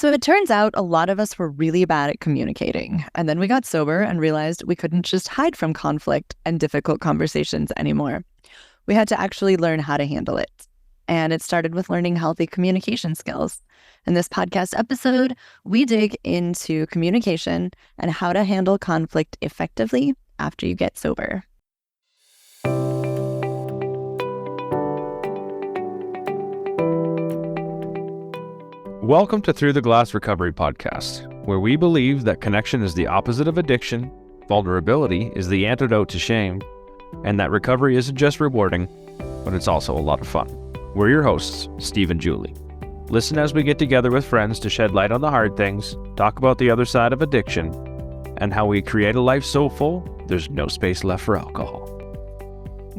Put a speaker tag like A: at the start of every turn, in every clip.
A: So it turns out a lot of us were really bad at communicating. And then we got sober and realized we couldn't just hide from conflict and difficult conversations anymore. We had to actually learn how to handle it. And it started with learning healthy communication skills. In this podcast episode, we dig into communication and how to handle conflict effectively after you get sober.
B: Welcome to Through the Glass Recovery Podcast, where we believe that connection is the opposite of addiction, vulnerability is the antidote to shame, and that recovery isn't just rewarding, but it's also a lot of fun. We're your hosts, Steve and Julie. Listen as we get together with friends to shed light on the hard things, talk about the other side of addiction, and how we create a life so full, there's no space left for alcohol.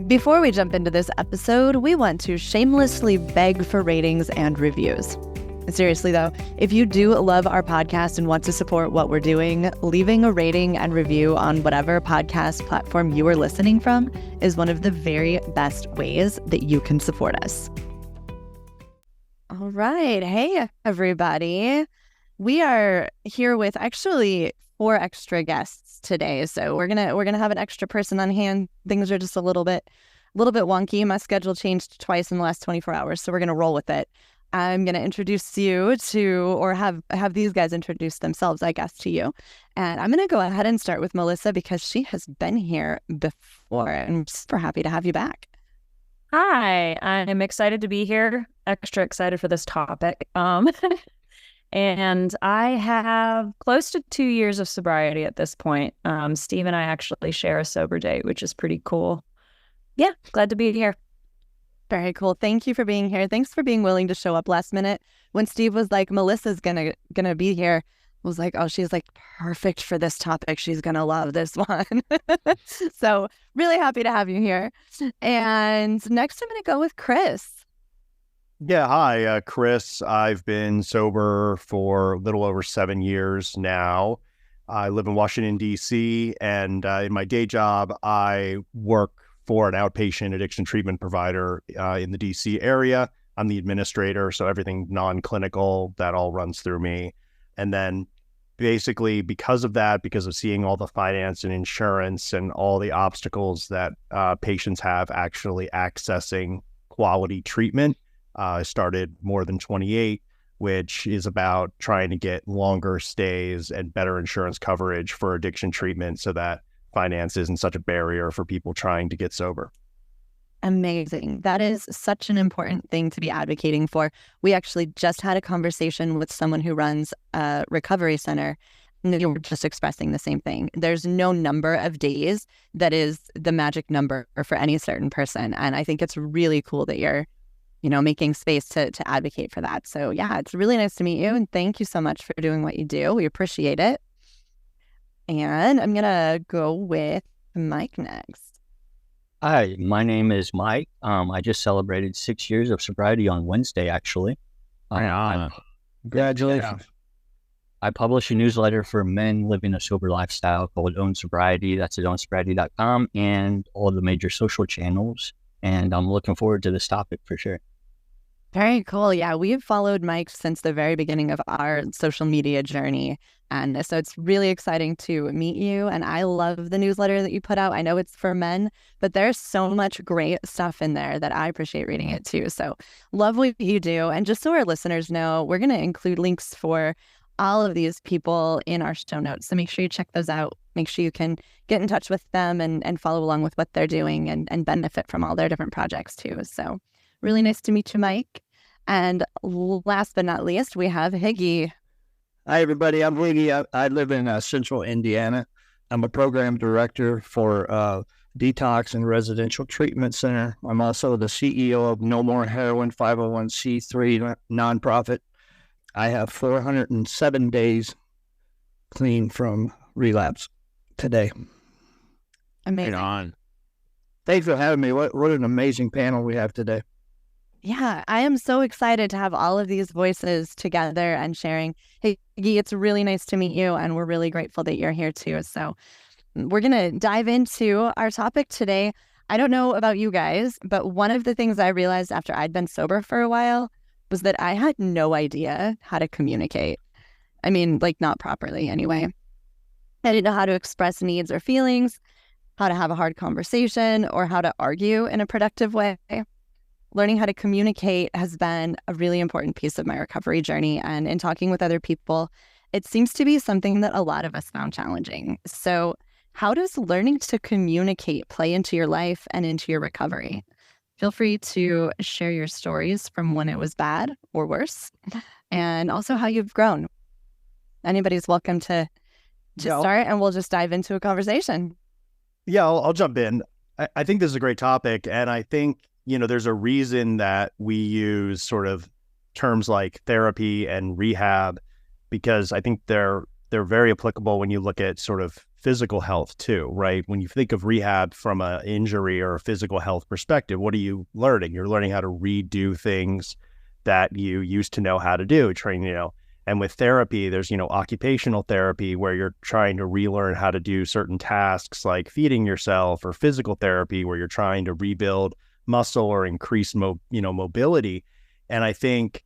A: Before we jump into this episode, we want to shamelessly beg for ratings and reviews. Seriously though, if you do love our podcast and want to support what we're doing, leaving a rating and review on whatever podcast platform you are listening from is one of the very best ways that you can support us. All right. Hey, everybody. We are here with actually 4 extra guests today. So we're gonna have an extra person on hand. Things are just a little bit wonky. My schedule changed twice in the last 24 hours, so we're gonna roll with it. I'm going to introduce you to, or have these guys introduce themselves, I guess, to you. And I'm going to go ahead and start with Melissa because she has been here before. And I'm super happy to have you back.
C: Hi, I'm excited to be here. Extra excited for this topic. And I have close to 2 years of sobriety at this point. Steve and I actually share a sober date, which is pretty cool. Yeah, glad to be here.
A: Very cool. Thank you for being here. Thanks for being willing to show up last minute. When Steve was like, Melissa's gonna be here, I was like, oh, she's like perfect for this topic. She's gonna love this one. So really happy to have you here. And next I'm gonna go with Chris.
D: Yeah, hi, Chris. I've been sober for a little over 7 years now. I live in Washington, D.C., and in my day job, I work for an outpatient addiction treatment provider in the DC area. I'm the administrator, so everything non-clinical, that all runs through me. And then basically because of that, because of seeing all the finance and insurance and all the obstacles that patients have actually accessing quality treatment, I started More Than 28, which is about trying to get longer stays and better insurance coverage for addiction treatment so that finance isn't such a barrier for people trying to get sober.
A: Amazing. That is such an important thing to be advocating for. We actually just had a conversation with someone who runs a recovery center, and they were just expressing the same thing. There's no number of days that is the magic number for any certain person. And I think it's really cool that you're, making space to advocate for that. So yeah, it's really nice to meet you. And thank you so much for doing what you do. We appreciate it. And I'm going to go with Mike next.
E: Hi, my name is Mike. I just celebrated 6 years of sobriety on Wednesday, actually. Congratulations. I publish a newsletter for men living a sober lifestyle called Own Sobriety. That's at ownsobriety.com and all the major social channels. And I'm looking forward to this topic for sure.
A: Very cool. Yeah, we've followed Mike since the very beginning of our social media journey. And so it's really exciting to meet you. And I love the newsletter that you put out. I know it's for men, but there's so much great stuff in there that I appreciate reading it too. So love what you do. And just so our listeners know, we're going to include links for all of these people in our show notes. So make sure you check those out. Make sure you can get in touch with them and follow along with what they're doing and benefit from all their different projects too. So really nice to meet you, Mike. And last but not least, we have Higgy.
F: Hi, everybody. I'm Higgy. I live in central Indiana. I'm a program director for Detox and Residential Treatment Center. I'm also the CEO of No More Heroin 501c3 nonprofit. I have 407 days clean from relapse today.
A: Amazing.
B: Right on.
F: Thanks for having me. What an amazing panel we have today.
A: Yeah, I am so excited to have all of these voices together and sharing. Hey, Higgy, it's really nice to meet you, and we're really grateful that you're here too. So we're going to dive into our topic today. I don't know about you guys, but one of the things I realized after I'd been sober for a while was that I had no idea how to communicate. I mean, like not properly anyway. I didn't know how to express needs or feelings, how to have a hard conversation, or how to argue in a productive way. Learning how to communicate has been a really important piece of my recovery journey. And in talking with other people, it seems to be something that a lot of us found challenging. So how does learning to communicate play into your life and into your recovery? Feel free to share your stories from when it was bad or worse, and also how you've grown. Anybody's welcome to start, and we'll just dive into a conversation.
D: Yeah, I'll jump in. I think this is a great topic. And I think, there's a reason that we use sort of terms like therapy and rehab, because I think they're very applicable when you look at sort of physical health too, right? When you think of rehab from an injury or a physical health perspective, what are you learning? You're learning how to redo things that you used to know how to do, and with therapy, there's, occupational therapy where you're trying to relearn how to do certain tasks like feeding yourself, or physical therapy where you're trying to rebuild muscle or increase mobility. And I think,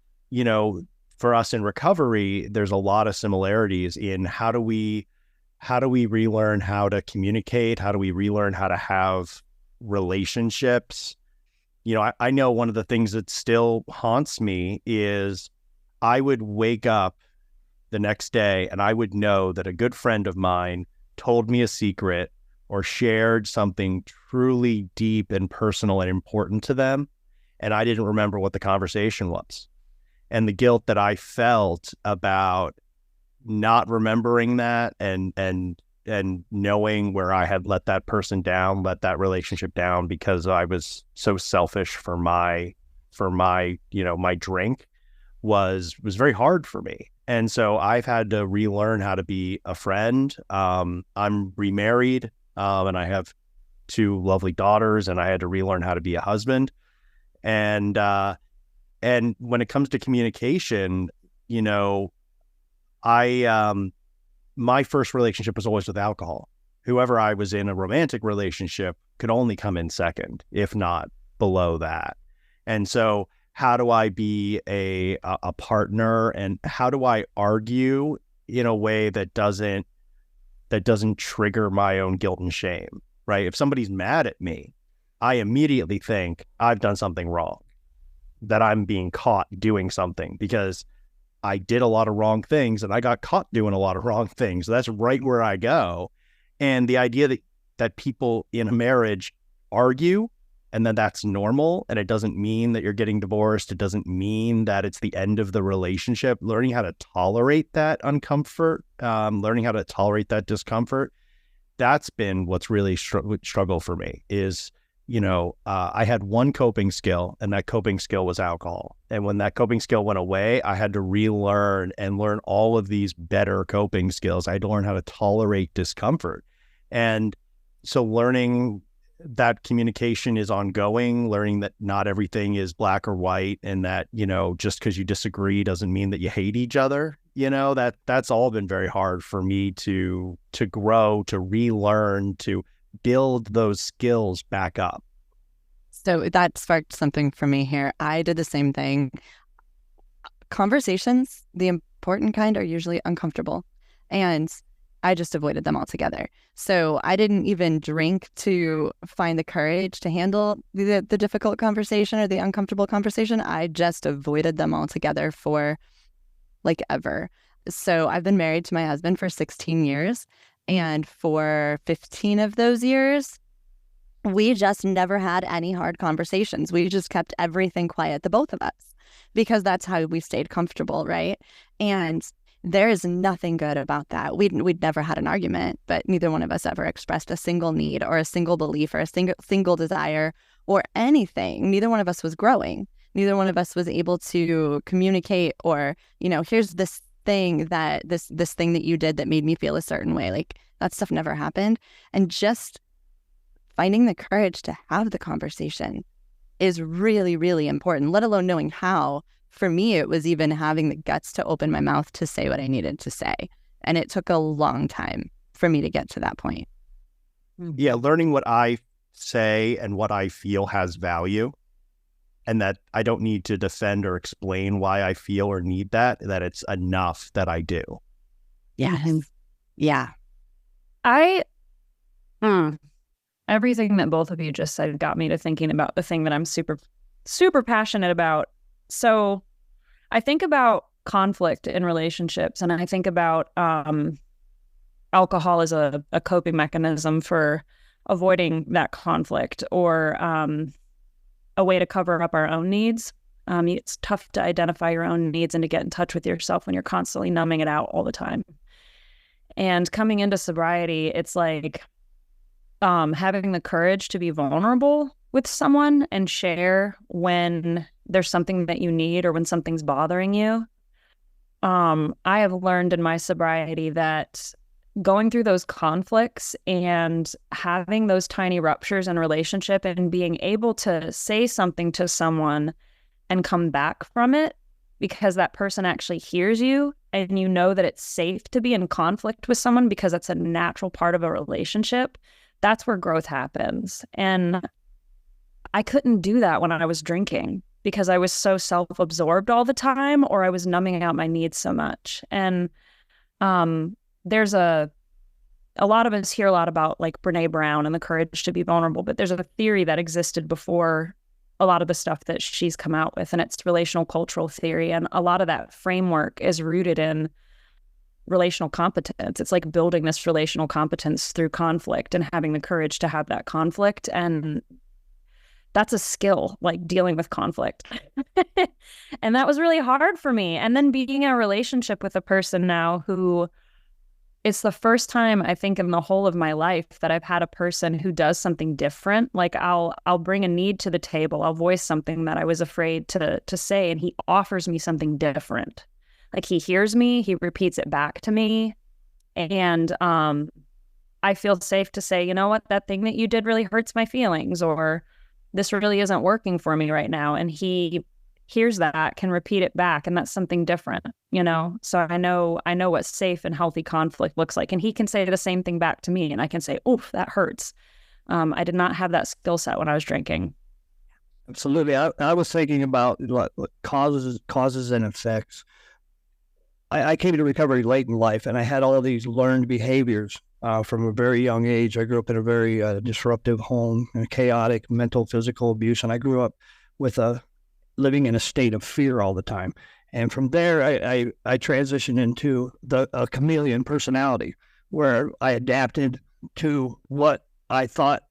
D: for us in recovery, there's a lot of similarities in how do we relearn how to communicate? How do we relearn how to have relationships? I know one of the things that still haunts me is I would wake up the next day and I would know that a good friend of mine told me a secret or shared something truly deep and personal and important to them, and I didn't remember what the conversation was. And the guilt that I felt about not remembering that and knowing where I had let that person down, let that relationship down because I was so selfish for my my drink was very hard for me. And so I've had to relearn how to be a friend. I'm remarried, and I have 2 lovely daughters, and I had to relearn how to be a husband. And when it comes to communication, my first relationship was always with alcohol. Whoever I was in a romantic relationship could only come in second, if not below that. And so how do I be a partner, and how do I argue in a way that doesn't trigger my own guilt and shame, right? If somebody's mad at me, I immediately think I've done something wrong, that I'm being caught doing something because I did a lot of wrong things and I got caught doing a lot of wrong things. So that's right where I go. And the idea that people in a marriage argue and then that's normal, and it doesn't mean that you're getting divorced. It doesn't mean that it's the end of the relationship. Learning how to tolerate that uncomfort, learning how to tolerate that discomfort, that's been what's really struggle for me is, I had one coping skill, and that coping skill was alcohol. And when that coping skill went away, I had to relearn and learn all of these better coping skills. I had to learn how to tolerate discomfort. And so learning that communication is ongoing, learning that not everything is black or white, and that, just because you disagree doesn't mean that you hate each other. That's all been very hard for me to grow, to relearn, to build those skills back up.
A: So that sparked something for me here. I did the same thing. Conversations, the important kind, are usually uncomfortable, and I just avoided them altogether. So I didn't even drink to find the courage to handle the difficult conversation or the uncomfortable conversation. I just avoided them altogether for like ever. So I've been married to my husband for 16 years. And for 15 of those years, we just never had any hard conversations. We just kept everything quiet, the both of us, because that's how we stayed comfortable, right? And there is nothing good about that. We'd never had an argument, but neither one of us ever expressed a single need or a single belief or a single desire or anything. Neither one of us was growing. Neither one of us was able to communicate or, here's this thing that this thing that you did that made me feel a certain way. Like that stuff never happened. And just finding the courage to have the conversation is really, really important, let alone knowing how. For me, it was even having the guts to open my mouth to say what I needed to say. And it took a long time for me to get to that point.
D: Yeah, learning what I say and what I feel has value, and that I don't need to defend or explain why I feel or need that it's enough that I do.
A: Yes. Yeah.
C: Everything that both of you just said got me to thinking about the thing that I'm super, super passionate about. So I think about conflict in relationships, and I think about alcohol as a coping mechanism for avoiding that conflict, or a way to cover up our own needs. It's tough to identify your own needs and to get in touch with yourself when you're constantly numbing it out all the time. And coming into sobriety, it's like having the courage to be vulnerable with someone and share when there's something that you need or when something's bothering you. I have learned in my sobriety that going through those conflicts and having those tiny ruptures in relationship and being able to say something to someone and come back from it because that person actually hears you, and you know that it's safe to be in conflict with someone because that's a natural part of a relationship, that's where growth happens. And I couldn't do that when I was drinking because I was so self-absorbed all the time, or I was numbing out my needs so much. And there's a lot of us hear a lot about like Brene Brown and the courage to be vulnerable, but there's a theory that existed before a lot of the stuff that she's come out with, and it's relational cultural theory. And a lot of that framework is rooted in relational competence. It's like building this relational competence through conflict and having the courage to have that conflict. And that's a skill, like dealing with conflict. And that was really hard for me. And then being in a relationship with a person now who, it's the first time I think in the whole of my life that I've had a person who does something different. Like I'll bring a need to the table. I'll voice something that I was afraid to say, and he offers me something different. Like he hears me, he repeats it back to me. And I feel safe to say, you know what, that thing that you did really hurts my feelings, or this really isn't working for me right now. And he hears that, can repeat it back, and that's something different, you know? So I know what safe and healthy conflict looks like. And he can say the same thing back to me, and I can say, oof, that hurts. I did not have that skill set when I was drinking.
F: Absolutely. I was thinking about what causes and effects. I came to recovery late in life, and I had all of these learned behaviors from a very young age. I grew up in a very disruptive home, and chaotic mental, physical abuse, and I grew up with living in a state of fear all the time. And from there, I transitioned into a chameleon personality, where I adapted to what I thought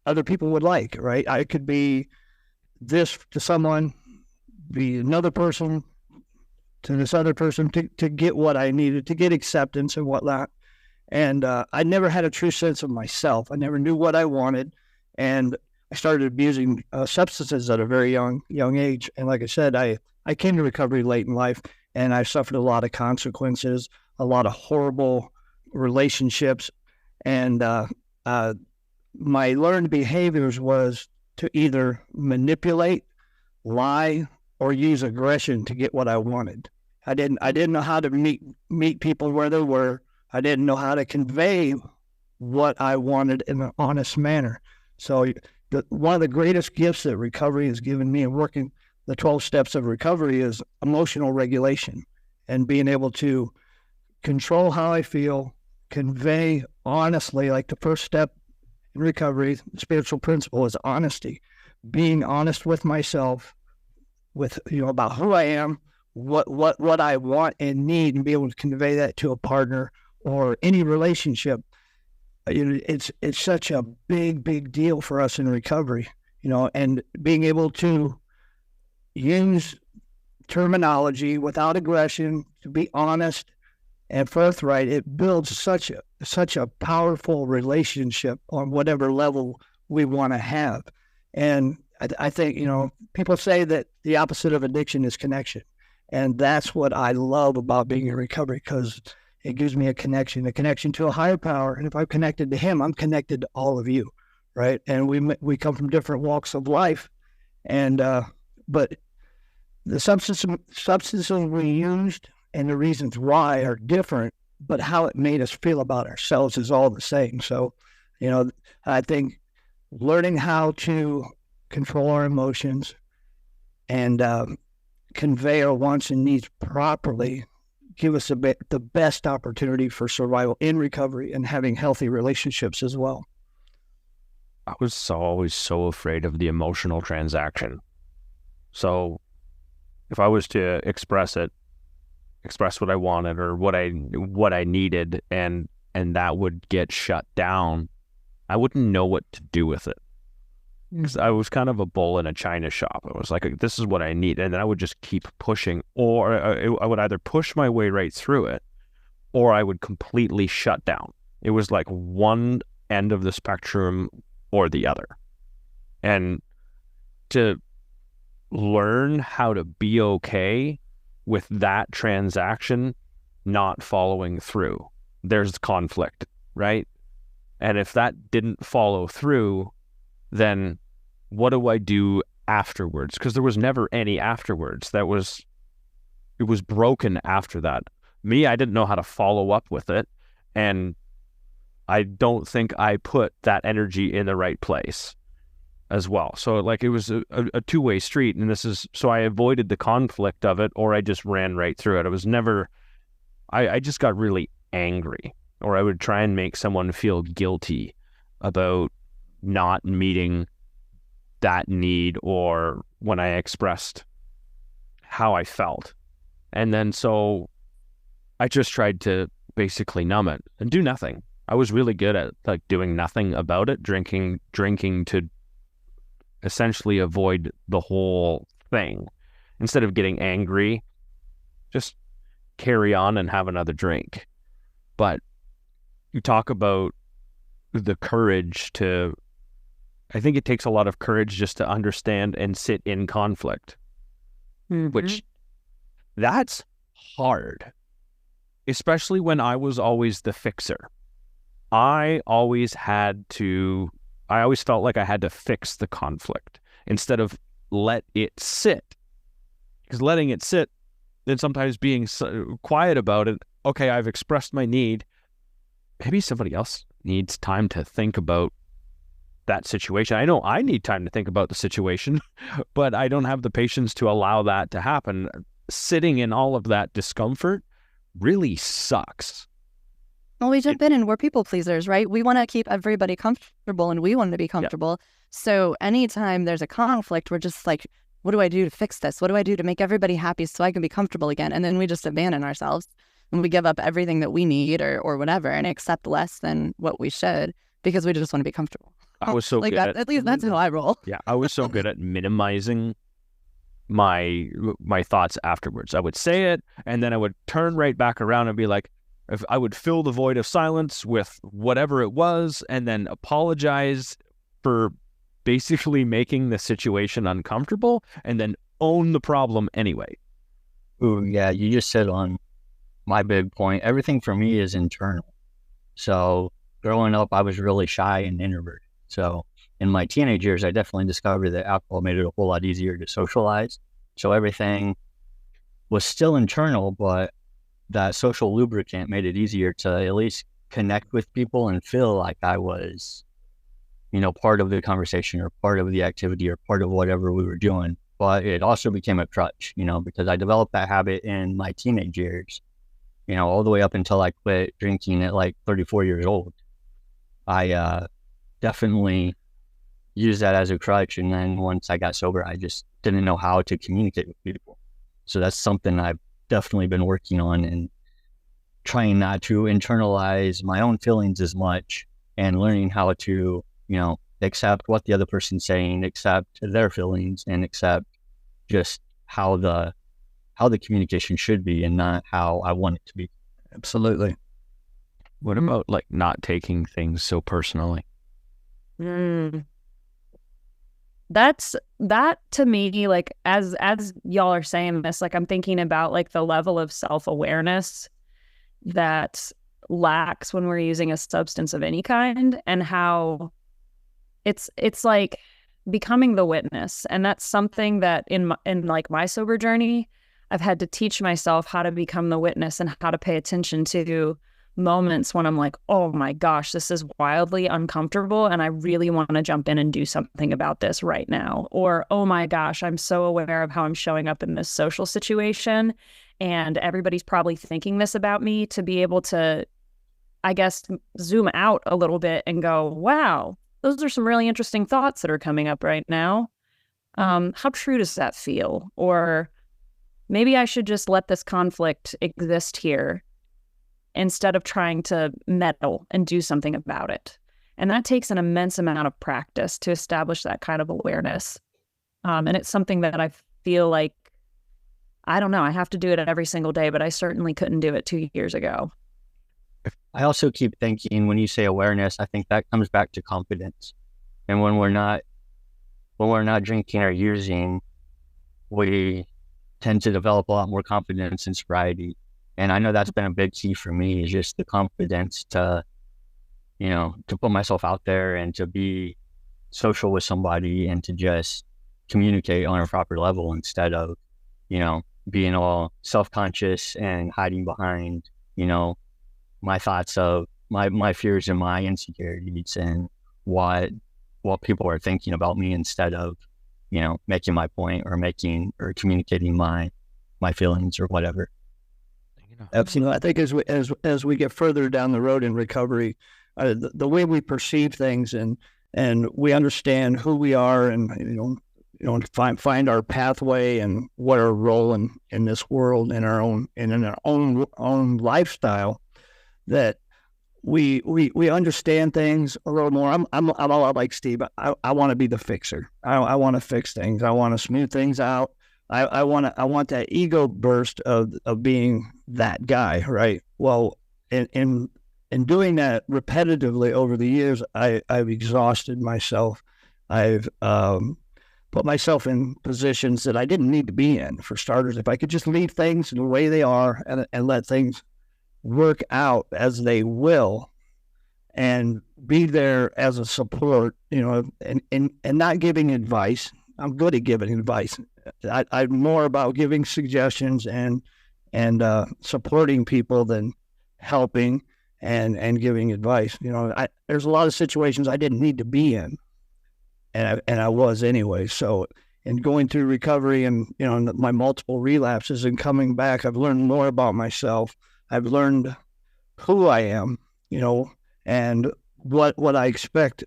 F: other people would like, right? I could be this to someone, be another person to this other person to get what I needed, to get acceptance and whatnot. And I never had a true sense of myself. I never knew what I wanted. And I started abusing substances at a very young age. And like I said, I came to recovery late in life, and I suffered a lot of consequences, a lot of horrible relationships. And my learned behaviors was to either manipulate, lie, or use aggression to get what I wanted. I didn't know how to meet people where they were. I didn't know how to convey what I wanted in an honest manner. So one of the greatest gifts that recovery has given me, and working the 12 steps of recovery, is emotional regulation, and being able to control how I feel, convey honestly. Like the first step in recovery, the spiritual principle is honesty, being honest with myself, with about who I am, what I want and need, and be able to convey that to a partner or any relationship. It's such a big deal for us in recovery, and being able to use terminology without aggression, to be honest and forthright. It builds such a powerful relationship on whatever level we want to have. And I think, people say that the opposite of addiction is connection. And that's what I love about being in recovery, because it gives me a connection to a higher power. And if I'm connected to him, I'm connected to all of you, right? And we come from different walks of life. And but the substances we used and the reasons why are different, but how it made us feel about ourselves is all the same. So, I think learning how to control our emotions and convey our wants and needs properly give us the best opportunity for survival in recovery and having healthy relationships as well.
B: I was always so afraid of the emotional transaction. So if I was to express what I wanted or what I needed, and that would get shut down, I wouldn't know what to do with it. Because I was kind of a bull in a china shop. I was like, this is what I need. And then I would just keep pushing, or I would either push my way right through it, or I would completely shut down. It was like one end of the spectrum or the other. And to learn how to be okay with that transaction not following through, there's conflict, right? And if that didn't follow through, then what do I do afterwards? Because there was never any afterwards. It was broken after that. Me, I didn't know how to follow up with it. And I don't think I put that energy in the right place as well. So like it was a two-way street. And so I avoided the conflict of it, or I just ran right through it. It was never, I just got really angry, or I would try and make someone feel guilty about not meeting that need, or when I expressed how I felt. And then so I just tried to basically numb it and do nothing. I was really good at like doing nothing about it, drinking to essentially avoid the whole thing. Instead of getting angry, just carry on and have another drink. But you talk about the courage I think it takes a lot of courage just to understand and sit in conflict, which that's hard, especially when I was always the fixer. I always felt like I had to fix the conflict instead of let it sit. Because letting it sit, then sometimes being quiet about it, okay, I've expressed my need. Maybe somebody else needs time to think about that situation. I know I need time to think about the situation, but I don't have the patience to allow that to happen. Sitting in all of that discomfort really sucks.
A: Well, we jump in and we're people pleasers, right? We want to keep everybody comfortable and we want to be comfortable. Yeah. So anytime there's a conflict, we're just like, what do I do to fix this? What do I do to make everybody happy so I can be comfortable again? And then we just abandon ourselves and we give up everything that we need or whatever and accept less than what we should because we just want to be comfortable.
B: I was so
A: like
B: good
A: at least that's how I roll.
B: Yeah, I was so good at minimizing my thoughts afterwards. I would say it and then I would turn right back around and be like, if I would fill the void of silence with whatever it was and then apologize for basically making the situation uncomfortable and then own the problem anyway.
E: Ooh, yeah, you just said on my big point. Everything for me is internal. So growing up, I was really shy and introverted. So in my teenage years, I definitely discovered that alcohol made it a whole lot easier to socialize. So everything was still internal, but that social lubricant made it easier to at least connect with people and feel like I was, part of the conversation or part of the activity or part of whatever we were doing. But it also became a crutch, because I developed that habit in my teenage years, all the way up until I quit drinking at like 34 years old. I definitely used that as a crutch. And then once I got sober, I just didn't know how to communicate with people. So that's something I've definitely been working on and trying not to internalize my own feelings as much and learning how to, accept what the other person's saying, accept their feelings, and accept just how the communication should be and not how I want it to be.
F: Absolutely.
B: What about like not taking things so personally?
C: That to me, like as y'all are saying this, like I'm thinking about like the level of self-awareness that lacks when we're using a substance of any kind, and how it's like becoming the witness. And that's something that in like my sober journey, I've had to teach myself how to become the witness and how to pay attention to moments when I'm like, oh my gosh, this is wildly uncomfortable and I really want to jump in and do something about this right now. Or, oh my gosh, I'm so aware of how I'm showing up in this social situation and everybody's probably thinking this about me, to be able to, I guess, zoom out a little bit and go, wow, those are some really interesting thoughts that are coming up right now. How true does that feel? Or maybe I should just let this conflict exist here instead of trying to meddle and do something about it. And that takes an immense amount of practice to establish that kind of awareness. And it's something that I feel like, I don't know, I have to do it every single day, but I certainly couldn't do it 2 years ago.
E: I also keep thinking, when you say awareness, I think that comes back to confidence. And when we're not drinking or using, we tend to develop a lot more confidence in sobriety. And I know that's been a big key for me, is just the confidence to put myself out there and to be social with somebody and to just communicate on a proper level, instead of, being all self-conscious and hiding behind, my thoughts of my fears and my insecurities and what people are thinking about me, instead of, making my point or communicating my feelings or whatever.
F: Absolutely. I think as we get further down the road in recovery, the way we perceive things and we understand who we are, and find our pathway and what our role in this world, in our own lifestyle, that we understand things a little more. I'm a lot like Steve. I want to be the fixer. I want to fix things. I want to smooth things out. I want that ego burst of being that guy, right? Well, in doing that repetitively over the years, I've exhausted myself. I've put myself in positions that I didn't need to be in. For starters, if I could just leave things the way they are and let things work out as they will, and be there as a support, and not giving advice. I'm good at giving advice. I'm more about giving suggestions and supporting people than helping and giving advice. There's a lot of situations I didn't need to be in, and I was anyway. So in going through recovery and my multiple relapses and coming back, I've learned more about myself. I've learned who I am, and what I expect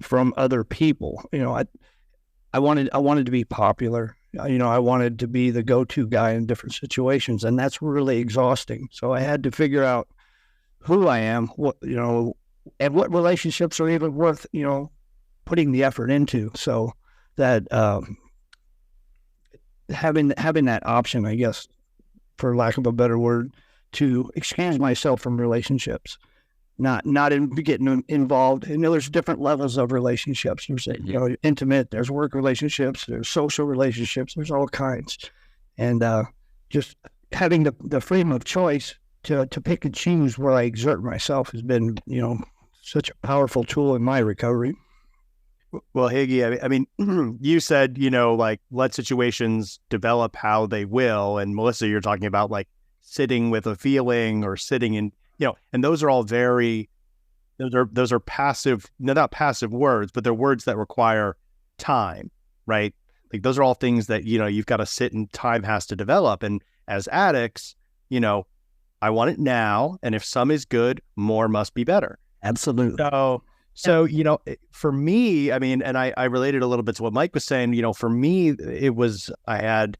F: from other people. I wanted to be popular. I wanted to be the go-to guy in different situations, and that's really exhausting. So I had to figure out who I am, what and what relationships are even worth putting the effort into. So that having that option, I guess, for lack of a better word, to excuse myself from relationships. Not in getting involved. There's different levels of relationships. There's intimate, there's work relationships, there's social relationships, there's all kinds. And just having the freedom of choice to pick and choose where I exert myself has been, such a powerful tool in my recovery.
D: Well, Higgy, I mean, you said, let situations develop how they will. And Melissa, you're talking about like sitting with a feeling or sitting in, and those are all those are passive, not passive words, but they're words that require time, right? Like those are all things that, you've got to sit and time has to develop. And as addicts, I want it now. And if some is good, more must be better.
F: Absolutely.
D: So, for me, I mean, and I related a little bit to what Mike was saying, for me, it was, I had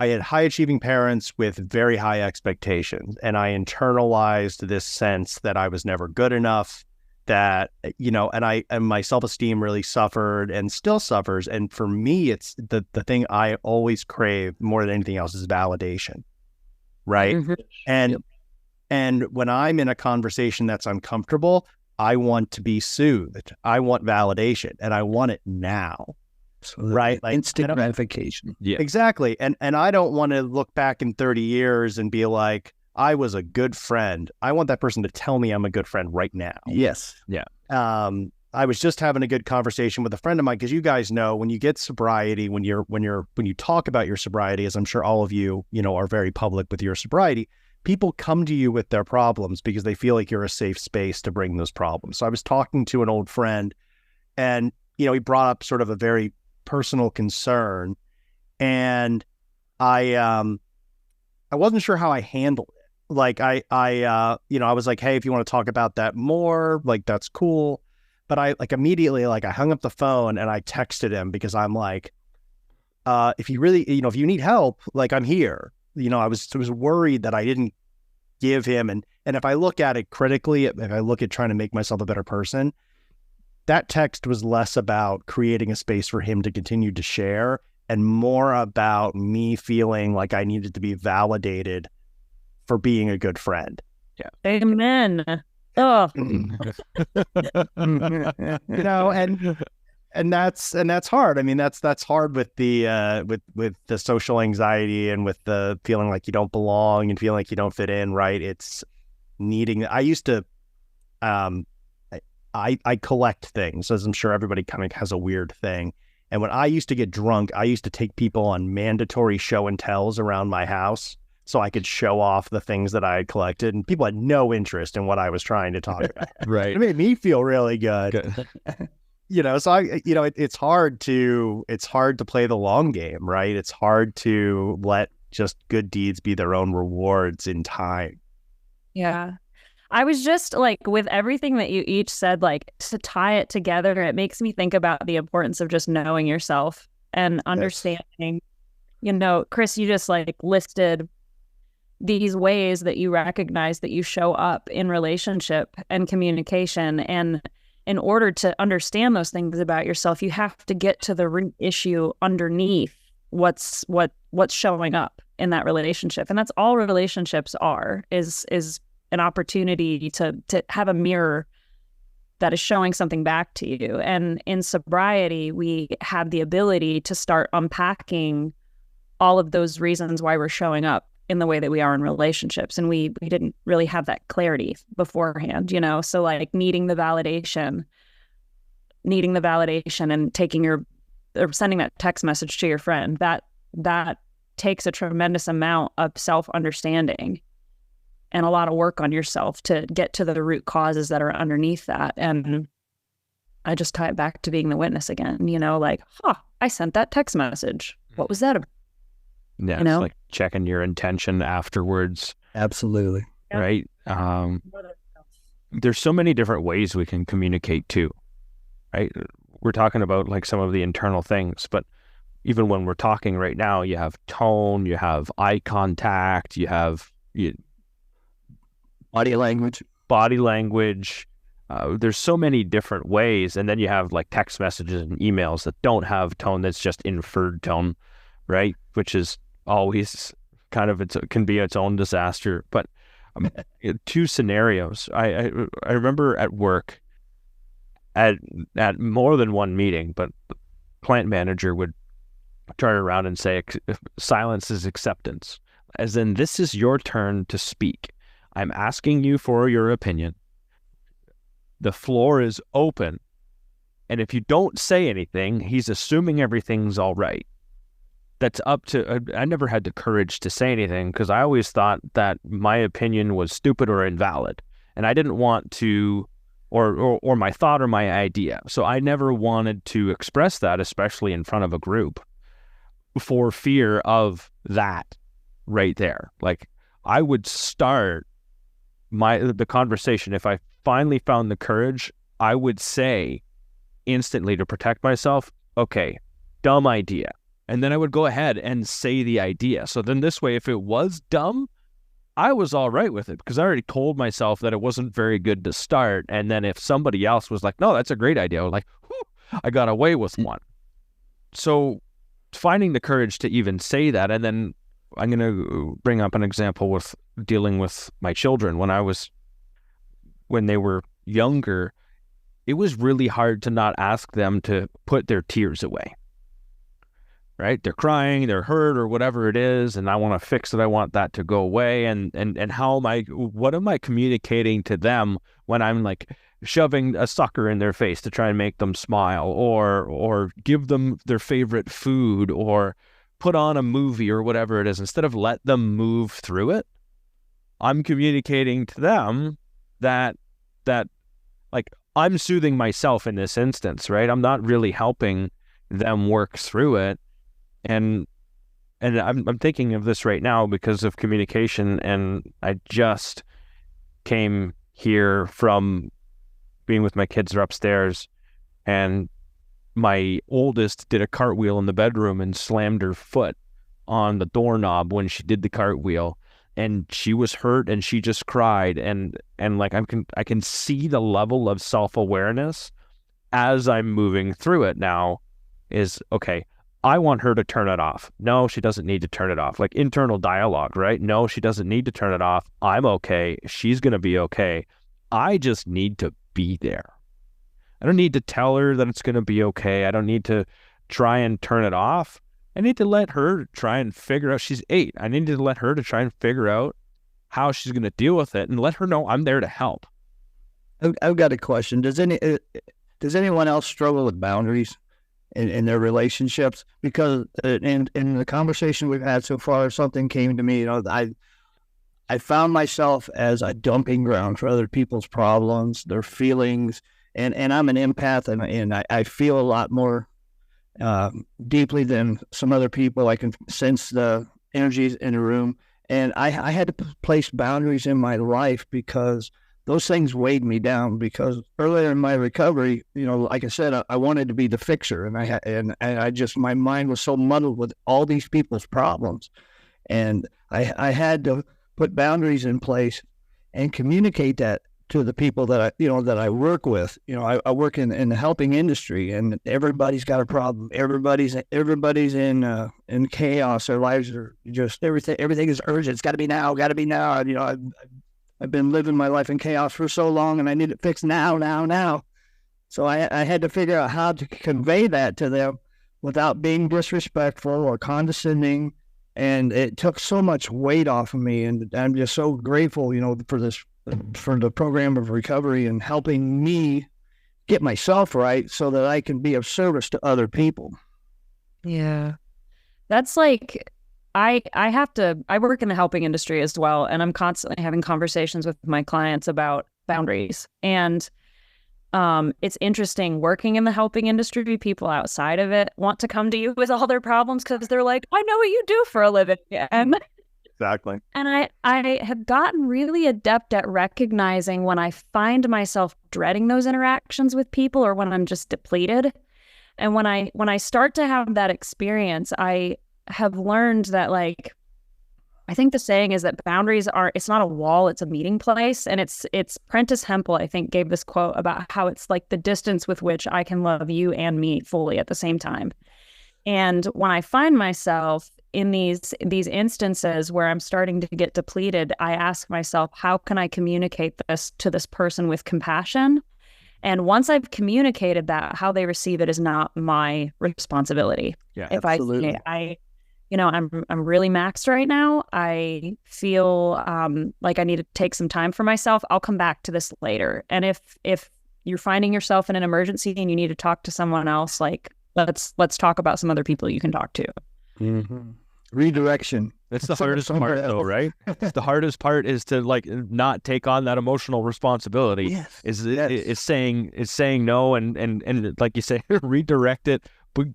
D: high achieving parents with very high expectations, and I internalized this sense that I was never good enough, that, and my self-esteem really suffered and still suffers. And for me, it's the thing I always crave more than anything else is validation. Right. Mm-hmm. And when I'm in a conversation that's uncomfortable, I want to be soothed. I want validation, and I want it now. Right? Like
F: instant gratification.
B: Yeah,
D: exactly. And I don't want to look back in 30 years and be like, I was a good friend. I want that person to tell me I'm a good friend right now.
F: Yes.
B: Yeah.
D: I was just having a good conversation with a friend of mine, because you guys know, when you get sobriety, when you talk about your sobriety, as I'm sure all of you, are very public with your sobriety, people come to you with their problems because they feel like you're a safe space to bring those problems. So I was talking to an old friend, and, he brought up sort of a very personal concern, and I wasn't sure how I handled it. Like I was like, hey, if you want to talk about that more, like, that's cool. But I immediately, I hung up the phone and I texted him, because I'm like, if you really, if you need help, I'm here. I was worried that I didn't give him, and if I look at it critically, if I look at trying to make myself a better person, that text was less about creating a space for him to continue to share and more about me feeling like I needed to be validated for being a good friend.
C: Yeah. Amen. Oh.
D: And that's hard. I mean, that's hard with the with the social anxiety and with the feeling like you don't belong and feeling like you don't fit in, right? It's needing. I used to, I collect things, as I'm sure everybody kind of has a weird thing. And when I used to get drunk, I used to take people on mandatory show and tells around my house so I could show off the things that I had collected, and people had no interest in what I was trying to talk about.
B: Right.
D: It made me feel really good. So it's hard to play the long game, right? It's hard to let just good deeds be their own rewards in time.
C: Yeah. I was just with everything that you each said, to tie it together, it makes me think about the importance of just knowing yourself and understanding. Yes. Chris, you just listed these ways that you recognize that you show up in relationship and communication. And in order to understand those things about yourself, you have to get to the root issue underneath what's showing up in that relationship. And that's all relationships are, is an opportunity to have a mirror that is showing something back to you. And in sobriety, we have the ability to start unpacking all of those reasons why we're showing up in the way that we are in relationships. And we didn't really have that clarity beforehand, so needing the validation and taking or sending that text message to your friend, that takes a tremendous amount of self-understanding and a lot of work on yourself to get to the root causes that are underneath that. And I just tie it back to being the witness again, I sent that text message. What was that about?
B: Yeah, it's like checking your intention afterwards.
F: Absolutely.
B: Right? There's so many different ways we can communicate too, right? We're talking about some of the internal things, but even when we're talking right now, you have tone, you have eye contact, you have
F: body language.
B: There's so many different ways. And then you have text messages and emails that don't have tone, that's just inferred tone, right? Which is always kind of, it can be its own disaster. But two scenarios. I remember at work, at more than one meeting, but the plant manager would turn around and say, silence is acceptance. As in, this is your turn to speak. I'm asking you for your opinion. The floor is open. And if you don't say anything, he's assuming everything's all right. That's up to, I never had the courage to say anything because I always thought that my opinion was stupid or invalid. And I didn't want to, or my thought or my idea. So I never wanted to express that, especially in front of a group, for fear of that right there. I would start the conversation. If I finally found the courage, I would say instantly, to protect myself, okay, dumb idea. And then I would go ahead and say the idea. So then this way, if it was dumb, I was all right with it because I already told myself that it wasn't very good to start. And then if somebody else was like, no, that's a great idea, I was like, whew, I got away with one. So finding the courage to even say that. And then I'm going to bring up an example with dealing with my children. When they were younger, it was really hard to not ask them to put their tears away. Right? They're crying, they're hurt, or whatever it is, and I want to fix it. I want that to go away. And what am I communicating to them when I'm shoving a sucker in their face to try and make them smile, or give them their favorite food, or put on a movie or whatever it is, instead of let them move through it? I'm communicating to them that like I'm soothing myself in this instance, right? I'm not really helping them work through it. And I'm thinking of this right now because of communication, and I just came here from being with my kids. They're upstairs, and my oldest did a cartwheel in the bedroom and slammed her foot on the doorknob when she did the cartwheel, and she was hurt and she just cried, and like I can see the level of self-awareness as I'm moving through it now is, okay, I want her to turn it off. No, she doesn't need to turn it off. Like internal dialogue, right? No, she doesn't need to turn it off. I'm okay. She's going to be okay. I just need to be there. I don't need to tell her that it's going to be okay. I don't need to try and turn it off. I need to let her try and figure out. She's 8. I need to let her to try and figure out how she's going to deal with it and let her know I'm there to help.
F: I've got a question. Does anyone else struggle with boundaries in their relationships? Because in the conversation we've had so far, something came to me. I found myself as a dumping ground for other people's problems, their feelings, and I'm an empath, and I feel a lot more deeply than some other people. I can sense the energies in the room, and I had to place boundaries in my life because those things weighed me down. Because earlier in my recovery, like I said, I wanted to be the fixer, and I just, my mind was so muddled with all these people's problems, and I had to put boundaries in place and communicate that to the people that I work with. I work in the helping industry, and everybody's got a problem. Everybody's in chaos. Their lives are just everything is urgent. It's got to be now. Got to be now. I've been living my life in chaos for so long, and I need it fixed now. So I had to figure out how to convey that to them without being disrespectful or condescending. And it took so much weight off of me, and I'm just so grateful, for the program of recovery and helping me get myself right so that I can be of service to other people.
C: Yeah. That's like, I work in the helping industry as well, and I'm constantly having conversations with my clients about boundaries. And it's interesting working in the helping industry. People outside of it want to come to you with all their problems because they're like, I know what you do for a living. And
D: Exactly.
C: And I have gotten really adept at recognizing when I find myself dreading those interactions with people, or when I'm just depleted. And when I start to have that experience, I have learned that, like, I think the saying is that boundaries it's not a wall, it's a meeting place. And it's Prentice Hempel, I think, gave this quote about how it's like the distance with which I can love you and me fully at the same time. And when I find myself in these instances where I'm starting to get depleted, I ask myself, how can I communicate this to this person with compassion? And once I've communicated that, how they receive it is not my responsibility.
B: Yeah,
C: if
F: absolutely.
C: I'm really maxed right now. I feel like I need to take some time for myself. I'll come back to this later. And if you're finding yourself in an emergency and you need to talk to someone else, like, let's talk about some other people you can talk to.
F: Mm-hmm. Redirection.
B: That's the hardest part, though, right? The hardest part is to, like, not take on that emotional responsibility.
F: Yes.
B: Is saying no, and like you say, redirect it. But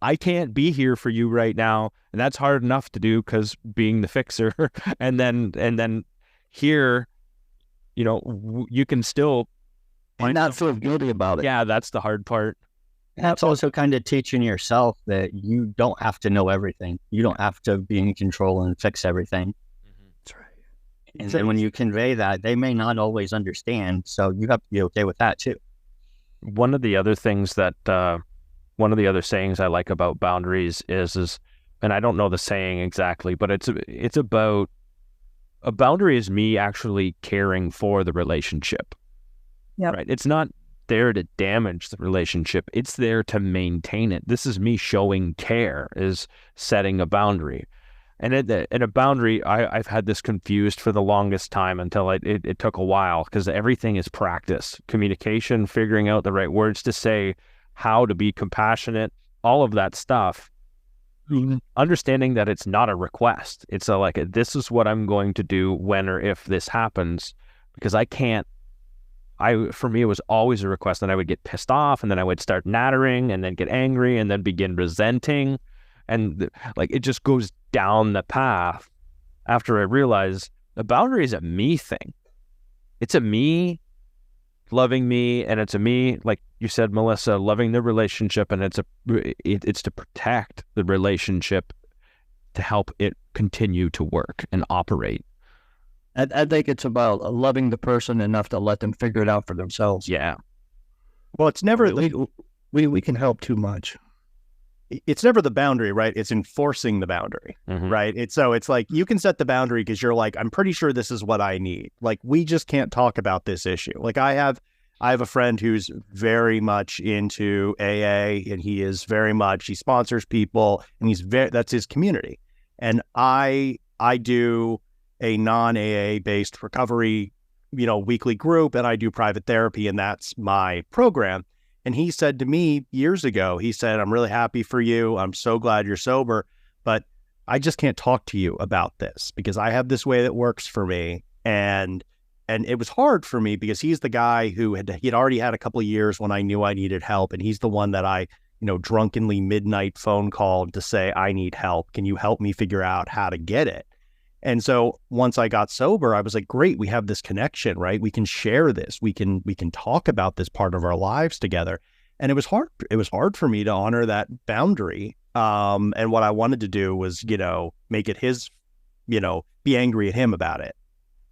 B: I can't be here for you right now, and that's hard enough to do because being the fixer, and then here, you can still
F: and not feel guilty about it.
B: Yeah, that's the hard part.
E: That's also kind of teaching yourself that you don't have to know everything. You don't have to be in control and fix everything.
F: That's right.
E: And then when you convey that, they may not always understand. So you have to be okay with that too.
B: One of the other things one of the other sayings I like about boundaries is, and I don't know the saying exactly, but it's about, a boundary is me actually caring for the relationship.
C: Yeah.
B: Right. It's not there to damage the relationship. It's there to maintain it. This is me showing care, is setting a boundary. And a boundary, I've had this confused for the longest time until it took a while, because everything is practice, communication, figuring out the right words to say, how to be compassionate, all of that stuff. understanding that it's not a request. It's this is what I'm going to do when or if this happens, because for me, it was always a request, and I would get pissed off, and then I would start nattering, and then get angry, and then begin resenting. And it just goes down the path after I realize the boundary is a me thing. It's a me loving me, and it's a me, like you said, Melissa, loving the relationship, and it's to protect the relationship, to help it continue to work and operate.
F: I think it's about loving the person enough to let them figure it out for themselves.
B: Yeah.
D: Well, it's never
F: we can help too much.
D: It's never the boundary, right? It's enforcing the boundary, right? It's like you can set the boundary because you're like, I'm pretty sure this is what I need. Like, we just can't talk about this issue. Like, I have a friend who's very much into AA, and he sponsors people, and that's his community. And I do a non-AA based recovery, weekly group, and I do private therapy, and that's my program. And he said to me years ago, he said, I'm really happy for you. I'm so glad you're sober, but I just can't talk to you about this because I have this way that works for me. And it was hard for me because he's the guy who he'd already had a couple of years when I knew I needed help. And he's the one that I, drunkenly midnight phone called to say, I need help. Can you help me figure out how to get it? And so once I got sober, I was like, great, we have this connection, right? We can share this. We can talk about this part of our lives together. And it was hard. It was hard for me to honor that boundary. And what I wanted to do was, make it his, be angry at him about it,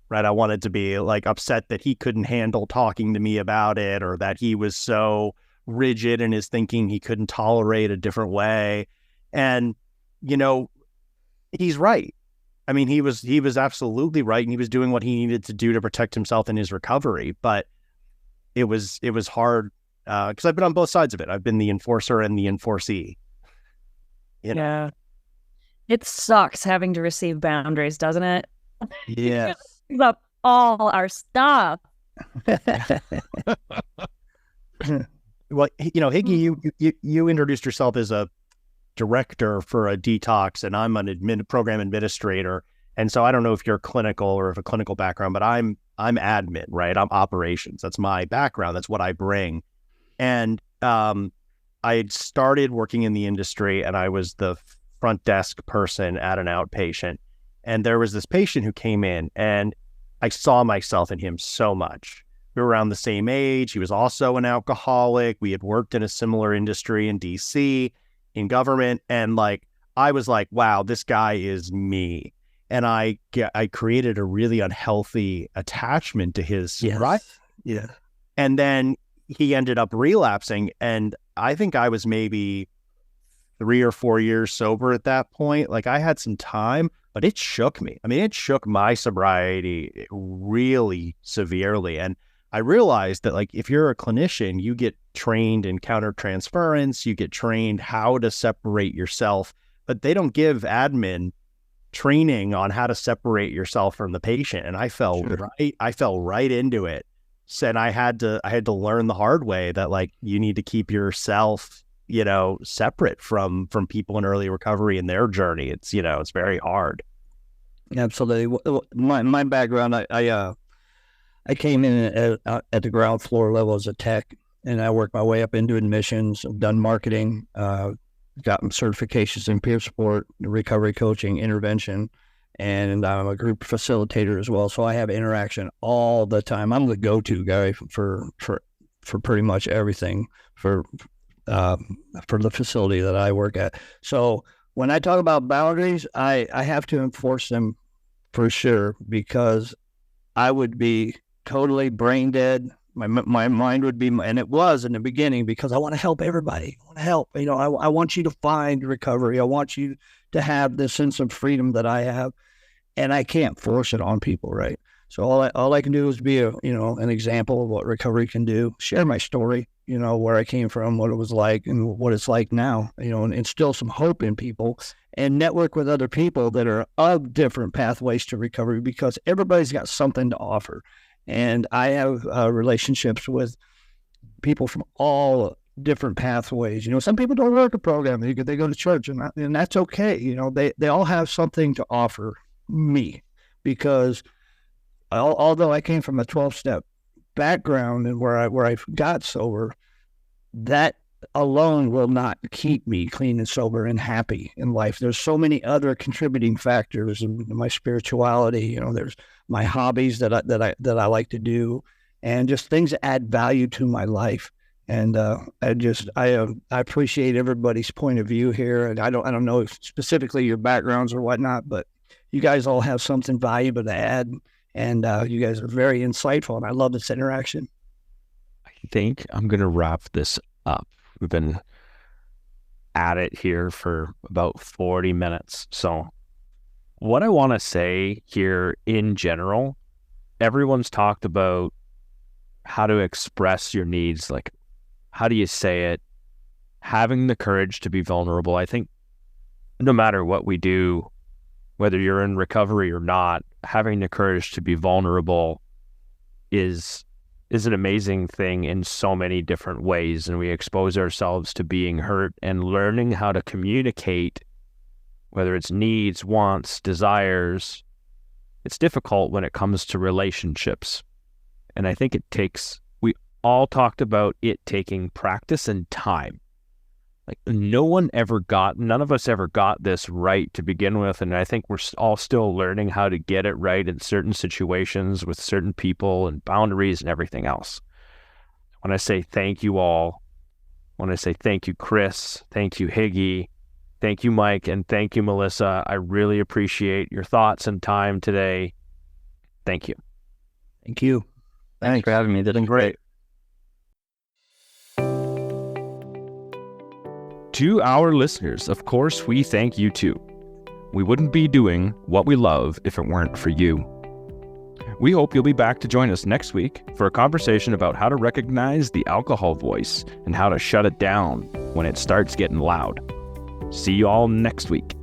D: right? I wanted to be upset that he couldn't handle talking to me about it, or that he was so rigid in his thinking he couldn't tolerate a different way. And, he's right. I mean, he was absolutely right, and he was doing what he needed to do to protect himself in his recovery. But it was hard because I've been on both sides of it. I've been the enforcer and the enforcee.
C: Yeah, it sucks having to receive boundaries, doesn't it?
F: Yeah,
C: Gives up all our stuff.
D: Well, Higgy, you introduced yourself as a director for a detox, and I'm an program administrator. And so I don't know if you're clinical or if a clinical background, but I'm admin, right? I'm operations. That's my background. That's what I bring. And I had started working in the industry, and I was the front desk person at an outpatient. And there was this patient who came in, and I saw myself in him so much. We were around the same age. He was also an alcoholic. We had worked in a similar industry in DC, in government. And I was like, wow, this guy is me. And I created a really unhealthy attachment to his right.
F: Yeah.
D: And then he ended up relapsing. And I think I was maybe 3 or 4 years sober at that point. I had some time, but it shook me. I mean, it shook my sobriety really severely. And I realized that if you're a clinician, you get trained in countertransference, you get trained how to separate yourself, but they don't give admin training on how to separate yourself from the patient. And I fell right into it. Said I had to learn the hard way that you need to keep yourself, separate from people in early recovery and their journey. It's, it's very hard.
F: Absolutely. My background, I came in at the ground floor level as a tech, and I worked my way up into admissions. I've done marketing, got certifications in peer support, recovery coaching, intervention, and I'm a group facilitator as well. So I have interaction all the time. I'm the go-to guy for pretty much everything for the facility that I work at. So when I talk about boundaries, I have to enforce them for sure, because I would be totally brain dead. My mind would be, and it was in the beginning, because I want to help everybody. I want to help. I want you to find recovery. I want you to have this sense of freedom that I have, and I can't force it on people, right? So all I can do is be an example of what recovery can do. Share my story, where I came from, what it was like, and what it's like now. And instill some hope in people, and network with other people that are of different pathways to recovery, because everybody's got something to offer. And I have relationships with people from all different pathways. Some people don't work a program. They go to church, and that's okay. They all have something to offer me, because although I came from a 12-step background and where I got sober, that alone will not keep me clean and sober and happy in life. There's so many other contributing factors in my spirituality. There's my hobbies that I like to do, and just things that add value to my life. And I appreciate everybody's point of view here. And I don't know specifically your backgrounds or whatnot, but you guys all have something valuable to add, and you guys are very insightful. And I love this interaction.
B: I think I'm going to wrap this up. We've been at it here for about 40 minutes. So what I want to say here in general, everyone's talked about how to express your needs. Like, how do you say it? Having the courage to be vulnerable. I think no matter what we do, whether you're in recovery or not, having the courage to be vulnerable is an amazing thing in so many different ways. And we expose ourselves to being hurt, and learning how to communicate, whether it's needs, wants, desires. It's difficult when it comes to relationships. And I think we all talked about it taking practice and time. Like, none of us ever got this right to begin with. And I think we're all still learning how to get it right in certain situations with certain people and boundaries and everything else. When I say thank you all, when I say thank you, Chris, thank you, Higgy, thank you, Mike, and thank you, Melissa, I really appreciate your thoughts and time today. Thank you.
F: Thank you.
E: Thanks for having me. This has been great.
B: To our listeners, of course, we thank you too. We wouldn't be doing what we love if it weren't for you. We hope you'll be back to join us next week for a conversation about how to recognize the alcohol voice and how to shut it down when it starts getting loud. See you all next week.